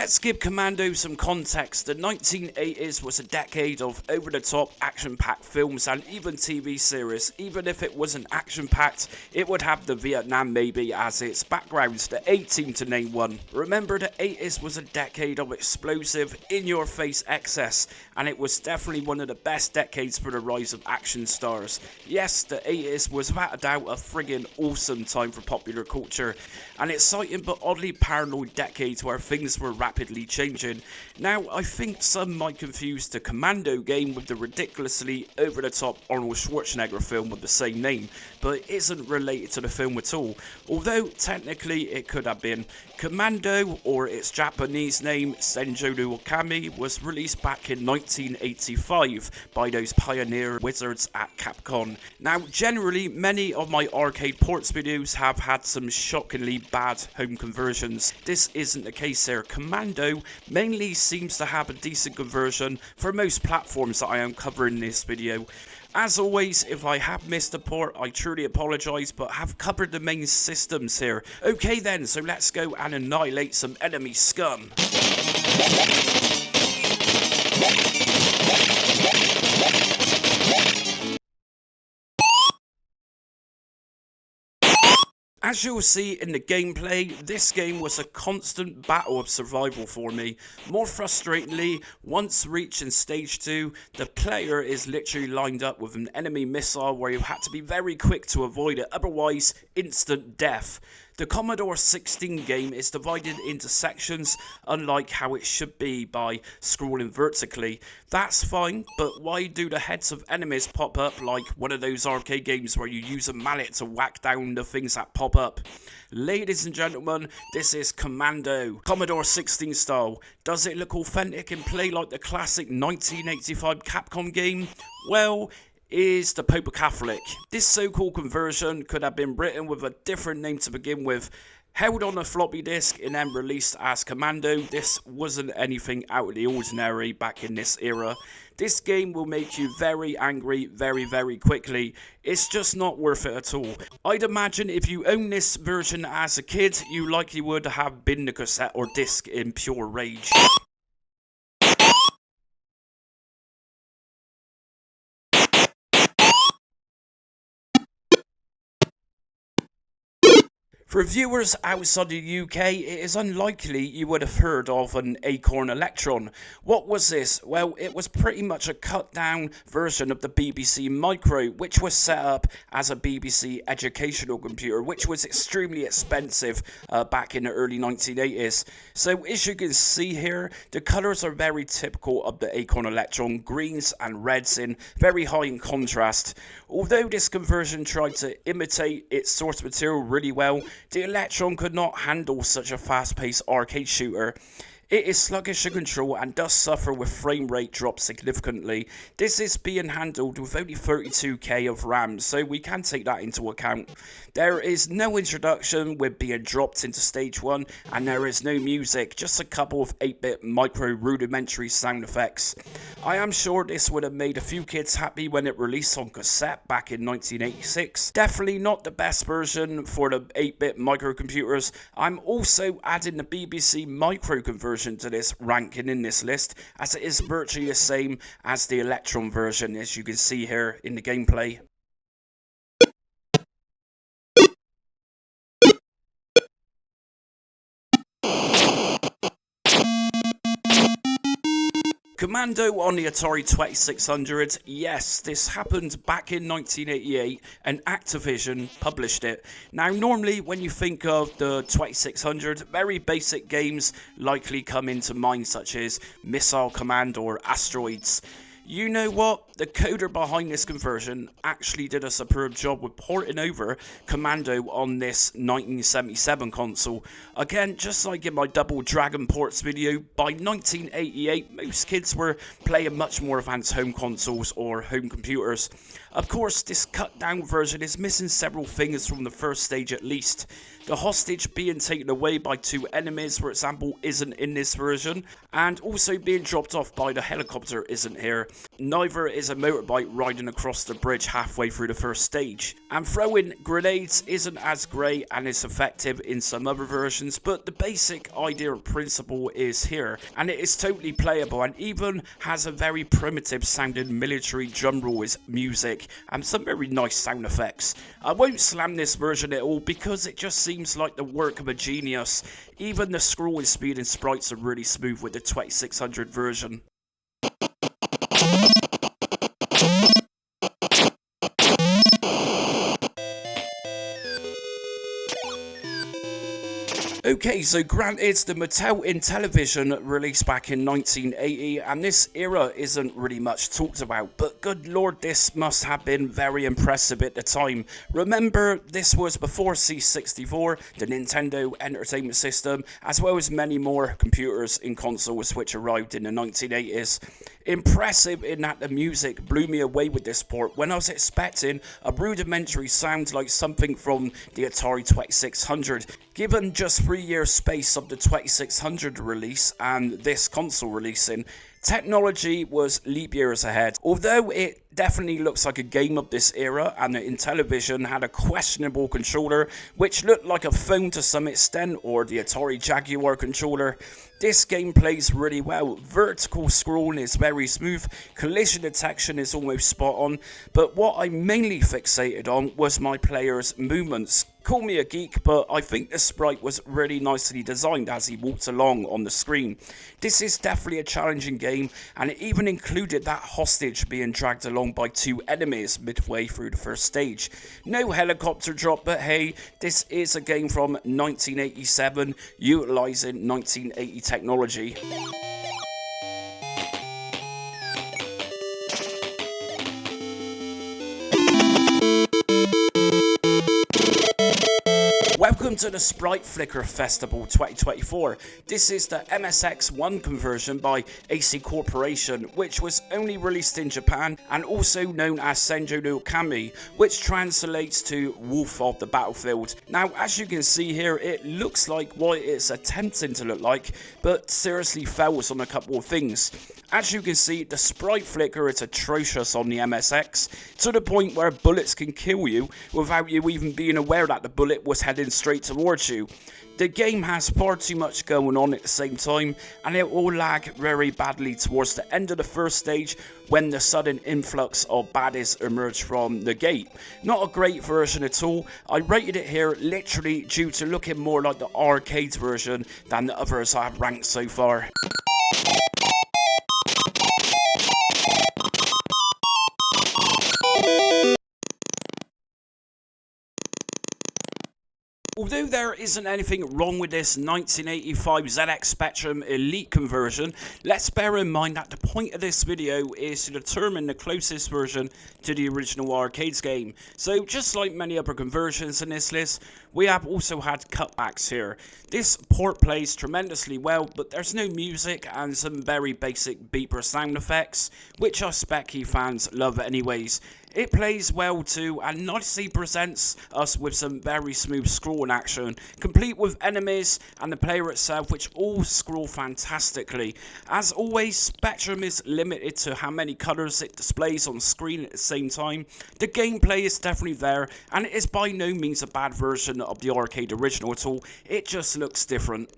Let's give Commando some context. The 1980s was a decade of over-the-top, action-packed films and even TV series. Even if it wasn't action-packed, it would have the Vietnam maybe as its backgrounds. The A-Team to name one. Remember, the 80s was a decade of explosive, in-your-face excess, and it was definitely one of the best decades for the rise of action stars. Yes, the 80s was without a doubt a friggin' awesome time for popular culture. An exciting but oddly paranoid decade where things were rapidly changing. Now, I think some might confuse the Commando game with the ridiculously over-the-top Arnold Schwarzenegger film with the same name, but it isn't related to the film at all, although technically it could have been. Commando, or its Japanese name Senjou no Okami, was released back in 1985 by those pioneer wizards at Capcom. Now, generally, many of my arcade ports videos have had some shockingly bad home conversions. This isn't the case here. Commando mainly seems to have a decent conversion for most platforms that I am covering in this video. As always, if I have missed a port, I truly apologise, but have covered the main systems here. Okay then, so let's go and annihilate some enemy scum. As you'll see in the gameplay, this game was a constant battle of survival for me. More frustratingly, once reaching stage 2, the player is literally lined up with an enemy missile where you had to be very quick to avoid it, otherwise instant death. The Commodore 16 game is divided into sections, unlike how it should be by scrolling vertically. That's fine, but why do the heads of enemies pop up like one of those arcade games where you use a mallet to whack down the things that pop up? Ladies and gentlemen, this is Commando, Commodore 16 style. Does it look authentic and play like the classic 1985 Capcom game? Well, is the Pope a Catholic? This so-called conversion could have been written with a different name to begin with, held on a floppy disk and then released as Commando. This wasn't anything out of the ordinary back in this era. This game will make you very angry very quickly. It's just not worth it at all. I'd imagine if you own this version as a kid, you likely would have been the cassette or disc in pure rage. For viewers outside the UK, it is unlikely you would have heard of an Acorn Electron. What was this? Well, it was pretty much a cut down version of the BBC Micro, which was set up as a BBC educational computer, which was extremely expensive back in the early 1980s. So as you can see here, the colours are very typical of the Acorn Electron, greens and reds in very high in contrast. Although this conversion tried to imitate its source material really well, the Electron could not handle such a fast-paced arcade shooter. It is sluggish to control and does suffer with frame rate drops significantly. This is being handled with only 32k of RAM, so we can take that into account. There is no introduction with being dropped into stage 1, and there is no music, just a couple of 8-bit micro rudimentary sound effects. I am sure this would have made a few kids happy when it released on cassette back in 1986. Definitely not the best version for the 8-bit microcomputers. I'm also adding the BBC Micro conversion to this ranking in this list, as it is virtually the same as the Electron version, as you can see here in the gameplay. Commando on the Atari 2600, yes, this happened back in 1988 and Activision published it. Now normally when you think of the 2600, very basic games likely come into mind, such as Missile Command or Asteroids. You know what? The coder behind this conversion actually did a superb job with porting over Commando on this 1977 console. Again, just like in my Double Dragon ports video, by 1988 most kids were playing much more advanced home consoles or home computers. Of course, this cut down version is missing several things from the first stage at least. The hostage being taken away by 2 enemies, for example, isn't in this version, and also being dropped off by the helicopter isn't here. Neither is a motorbike riding across the bridge halfway through the first stage. And throwing grenades isn't as great and is effective in some other versions, but the basic idea or principle is here, and it is totally playable and even has a very primitive sounding military drum rolls music and some very nice sound effects. I won't slam this version at all because it just seems like the work of a genius. Even the scrolling speed and sprites are really smooth with the 2600 version. Okay, so granted, the Mattel Intellivision released back in 1980, and this era isn't really much talked about, but good lord, this must have been very impressive at the time. Remember, this was before C64, the Nintendo Entertainment System, as well as many more computers and consoles which arrived in the 1980s. Impressive in that the music blew me away with this port when I was expecting a rudimentary sound like something from the Atari 2600. Given just 3 years space of the 2600 release and this console releasing, technology was leap years ahead. Although it definitely looks like a game of this era, and the Intellivision had a questionable controller which looked like a phone to some extent, or the Atari Jaguar controller, this game plays really well. Vertical scrolling is very smooth, collision detection is almost spot on, but what I mainly fixated on was my player's movements. Call me a geek, but I think the sprite was really nicely designed as he walked along on the screen. This is definitely a challenging game, and it even included that hostage being dragged along by two enemies midway through the first stage. No helicopter drop, but hey, this is a game from 1987 utilising 1980 technology. Welcome to the Sprite Flicker Festival 2024. This is the MSX1 conversion by AC Corporation, which was only released in Japan and also known as Senjo no Kami, which translates to Wolf of the Battlefield. Now, as you can see here, it looks like what it's attempting to look like, but seriously fails on a couple of things. As you can see, the sprite flicker is atrocious on the MSX, to the point where bullets can kill you without you even being aware that the bullet was heading straight towards you. The game has far too much going on at the same time, and it will lag very badly towards the end of the first stage when the sudden influx of baddies emerge from the gate. Not a great version at all. I rated it here literally due to looking more like the arcade version than the others I have ranked so far. Although there isn't anything wrong with this 1985 ZX Spectrum Elite conversion, let's bear in mind that the point of this video is to determine the closest version to the original arcades game. So just like many other conversions in this list, we have also had cutbacks here. This port plays tremendously well, but there's no music and some very basic beeper sound effects, which us Speccy fans love anyways. It plays well too and nicely presents us with some very smooth scrolling action, complete with enemies and the player itself, which all scroll fantastically. As always, Spectrum is limited to how many colours it displays on screen at the same time. The gameplay is definitely there, and it is by no means a bad version of the arcade original at all, it just looks different.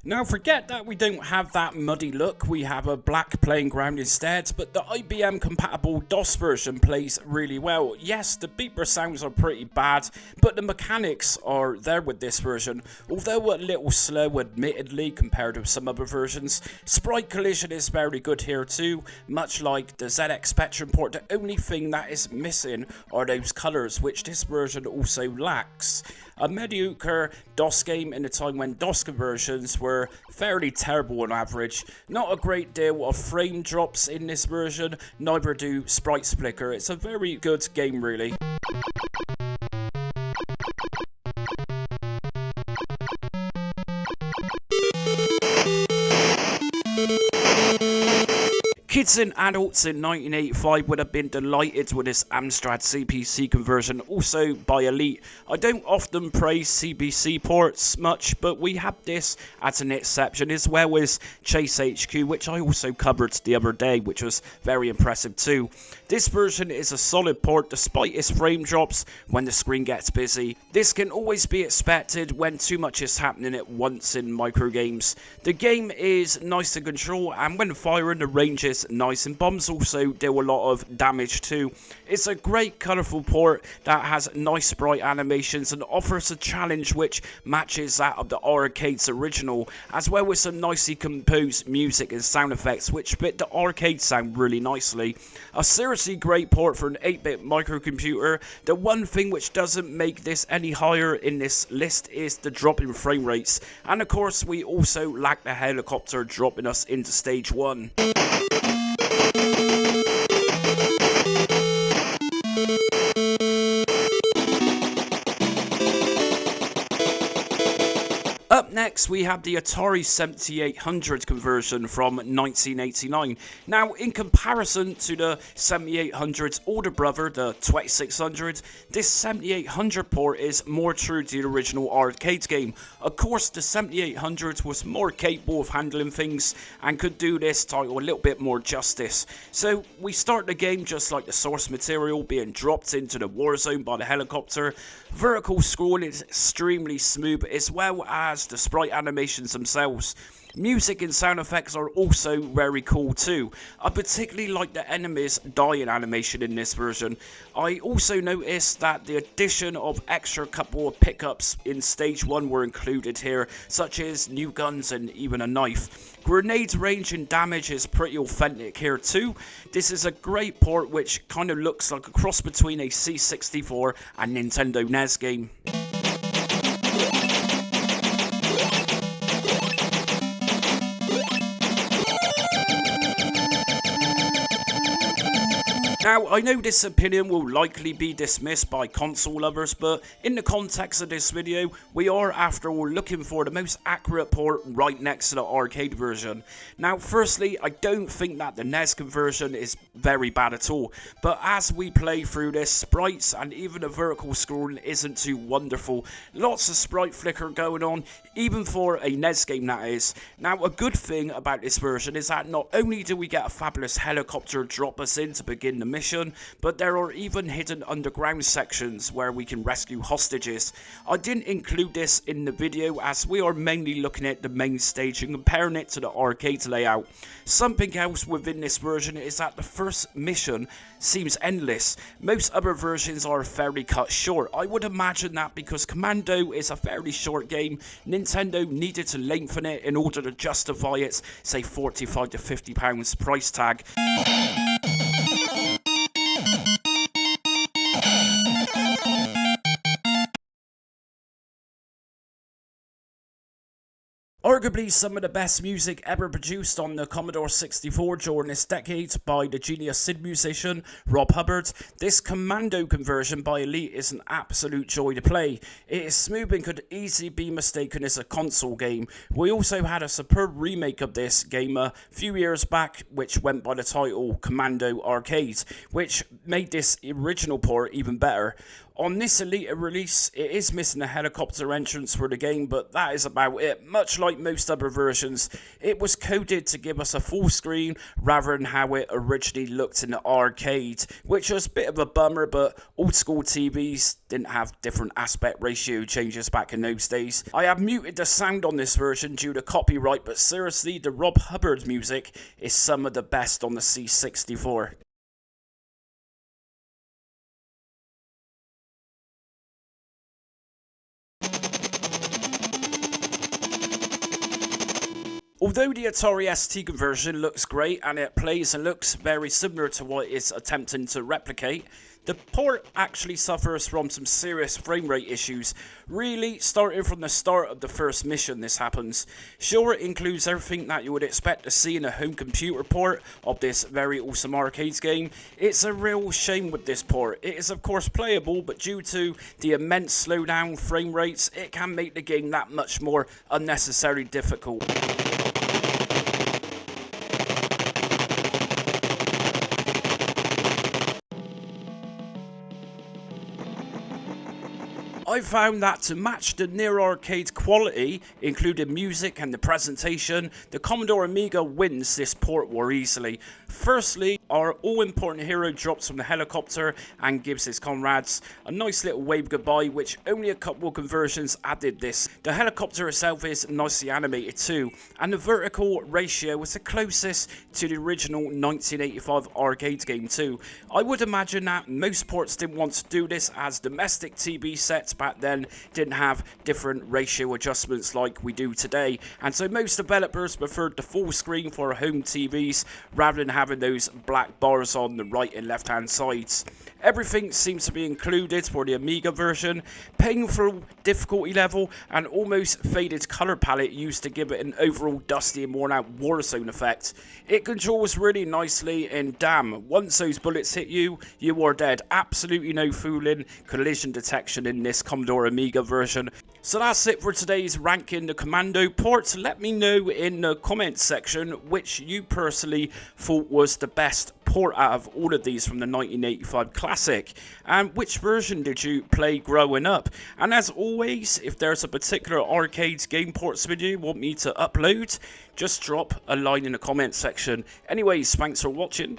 Now forget that we don't have that muddy look, we have a black playing ground instead, but the IBM compatible DOS version plays really well. Yes, the beeper sounds are pretty bad, but the mechanics are there with this version, although a little slow admittedly compared with some other versions. Sprite collision is very good here too, much like the ZX Spectrum port. The only thing that is missing are those colours, which this version also lacks. A mediocre DOS game in a time when DOS conversions were fairly terrible on average. Not a great deal of frame drops in this version, neither do sprites flicker. It's a very good game really. Kids and adults in 1985 would have been delighted with this Amstrad CPC conversion, also by Elite. I don't often praise CPC ports much, but we have this as an exception, as well as Chase HQ, which I also covered the other day, which was very impressive too. This version is a solid port despite its frame drops when the screen gets busy. This can always be expected when too much is happening at once in microgames. The game is nice to control, and when firing the range is nice, and bombs also do a lot of damage too. It's a great colourful port that has nice sprite animations and offers a challenge which matches that of the arcade's original, as well as some nicely composed music and sound effects which fit the arcade sound really nicely. A seriously great port for an 8-bit microcomputer. The one thing which doesn't make this any higher in this list is the drop in frame rates, and of course we also lack the helicopter dropping us into stage 1. Up next, we have the Atari 7800 conversion from 1989. Now, in comparison to the 7800's older brother, the 2600, this 7800 port is more true to the original arcade game. Of course, the 7800 was more capable of handling things and could do this title a little bit more justice. So, we start the game just like the source material, being dropped into the war zone by the helicopter. Vertical scrolling is extremely smooth, as well as the sprite animations themselves. Music and sound effects are also very cool too. I particularly like the enemies dying animation in this version. I also noticed that the addition of extra couple of pickups in stage 1 were included here, such as new guns and even a knife. Grenade range and damage is pretty authentic here too. This is a great port which kind of looks like a cross between a C64 and Nintendo NES game. Now, I know this opinion will likely be dismissed by console lovers, but in the context of this video, we are after all looking for the most accurate port right next to the arcade version. Now, firstly, I don't think that the NES conversion is very bad at all, but as we play through this, sprites and even the vertical scrolling isn't too wonderful. Lots of sprite flicker going on, even for a NES game that is. Now, a good thing about this version is that not only do we get a fabulous helicopter drop us in to begin the mission, but there are even hidden underground sections where we can rescue hostages. I didn't include this in the video as we are mainly looking at the main stage and comparing it to the arcade layout. Something else within this version is that the first mission seems endless. Most other versions are fairly cut short. I would imagine that because Commando is a fairly short game, Nintendo needed to lengthen it in order to justify its, say, £45 to £50 price tag. Arguably some of the best music ever produced on the Commodore 64 during this decade by the genius SID musician Rob Hubbard, this Commando conversion by Elite is an absolute joy to play. It is smooth and could easily be mistaken as a console game. We also had a superb remake of this game a few years back which went by the title Commando Arcade, which made this original port even better. On this Elite release, it is missing a helicopter entrance for the game, but that is about it. Much like most other versions, it was coded to give us a full screen rather than how it originally looked in the arcade, which was a bit of a bummer, but old school TVs didn't have different aspect ratio changes back in those days. I have muted the sound on this version due to copyright, but seriously, the Rob Hubbard music is some of the best on the C64. Although the Atari ST conversion looks great and it plays and looks very similar to what it's attempting to replicate, the port actually suffers from some serious frame rate issues. Really, starting from the start of the first mission this happens. Sure, it includes everything that you would expect to see in a home computer port of this very awesome arcade game. It's a real shame with this port. It is of course playable, but due to the immense slowdown frame rates, it can make the game that much more unnecessarily difficult. I found that to match the near arcade quality, including music and the presentation, the Commodore Amiga wins this port war easily. Firstly, our all-important hero drops from the helicopter and gives his comrades a nice little wave goodbye, which only a couple of conversions added this. The helicopter itself is nicely animated too, and the vertical ratio was the closest to the original 1985 arcade game too. I would imagine that most ports didn't want to do this, as domestic TV sets back then didn't have different ratio adjustments like we do today, and so most developers preferred the full screen for home TVs rather than having those black bars on the right and left hand sides. Everything seems to be included for the Amiga version. Painful difficulty level and almost faded colour palette used to give it an overall dusty and worn out Warzone effect. It controls really nicely, and damn, once those bullets hit you, you are dead. Absolutely no fooling collision detection in this Commodore Amiga version. So that's it for today's ranking the Commando port. Let me know in the comments section which you personally thought was the best port out of all of these from the 1985 classic, and which version did you play growing up. And as always, if there's a particular arcade game ports video you want me to upload, just drop a line in the comments section. Anyways, thanks for watching.